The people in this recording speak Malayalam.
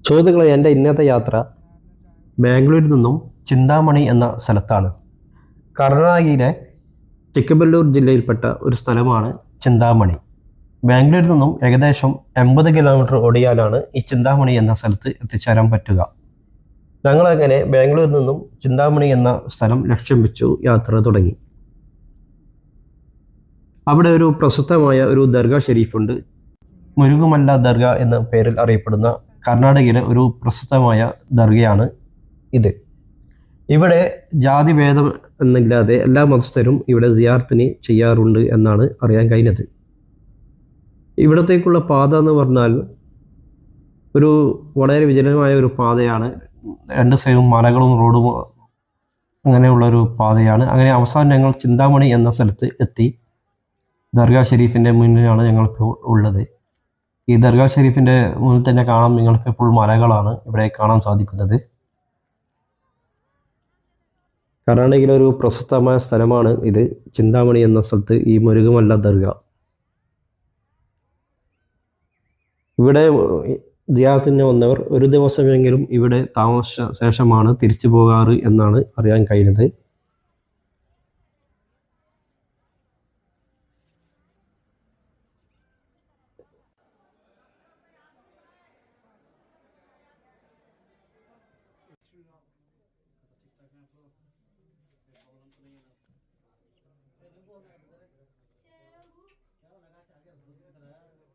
സുഹൃത്തുക്കളെ, എൻ്റെ ഇന്നത്തെ യാത്ര ബാംഗ്ലൂരിൽ നിന്നും ചിന്താമണി എന്ന സ്ഥലത്താണ്. കർണാടകയിലെ ചിക്കബല്ലൂർ ജില്ലയിൽപ്പെട്ട ഒരു സ്ഥലമാണ് ചിന്താമണി. ബാംഗ്ലൂരിൽ നിന്നും ഏകദേശം 80 കിലോമീറ്റർ ഓടിയാലാണ് ഈ ചിന്താമണി എന്ന സ്ഥലത്ത് എത്തിച്ചേരാൻ പറ്റുക. ഞങ്ങളങ്ങനെ ബാംഗ്ലൂരിൽ നിന്നും ചിന്താമണി എന്ന സ്ഥലം ലക്ഷ്യം വെച്ചു യാത്ര തുടങ്ങി. അവിടെ ഒരു പ്രസിദ്ധമായ ഒരു ദർഗ ഷെരീഫുണ്ട്. മുരുകുമല്ല ദർഗ എന്ന പേരിൽ അറിയപ്പെടുന്ന കർണാടകയിലെ ഒരു പ്രസിദ്ധമായ ദർഗയാണ് ഇത്. ഇവിടെ ജാതിഭേദം എന്നില്ലാതെ എല്ലാ മതസ്ഥരും ഇവിടെ സിയാറത്തിന് ചെയ്യാറുണ്ട് എന്നാണ് അറിയാൻ കഴിഞ്ഞത്. ഇവിടത്തേക്കുള്ള പാത എന്ന് പറഞ്ഞാൽ ഒരു വളരെ വിജനമായ ഒരു പാതയാണ്. രണ്ട് സൈഡും മലകളും റോഡും അങ്ങനെയുള്ള ഒരു പാതയാണ്. അങ്ങനെ അവസാനം ഞങ്ങൾ ചിന്താമണി എന്ന സ്ഥലത്ത് എത്തി. ദർഗാ ഷെരീഫിൻ്റെ മുന്നിലാണ് ഞങ്ങളിപ്പോൾ ഉള്ളത്. ഈ ദർഗാ ഷെരീഫിൻ്റെ മുന്നിൽ തന്നെ കാണാം നിങ്ങൾക്ക് ഇപ്പോൾ മലകളാണ് ഇവിടെ കാണാൻ സാധിക്കുന്നത്. കർണാടകയിലെ ഒരു പ്രശസ്തമായ സ്ഥലമാണ് ഇത്, ചിന്താമണി എന്ന സ്ഥലത്ത് ഈ മുരുകുമല്ല ദർഗ. ഇവിടെ സിയാറത്തിന് വന്നവർ ഒരു ദിവസമെങ്കിലും ഇവിടെ താമസിച്ച ശേഷമാണ് തിരിച്ചു പോകാറ് എന്നാണ് അറിയാൻ കഴിഞ്ഞത്.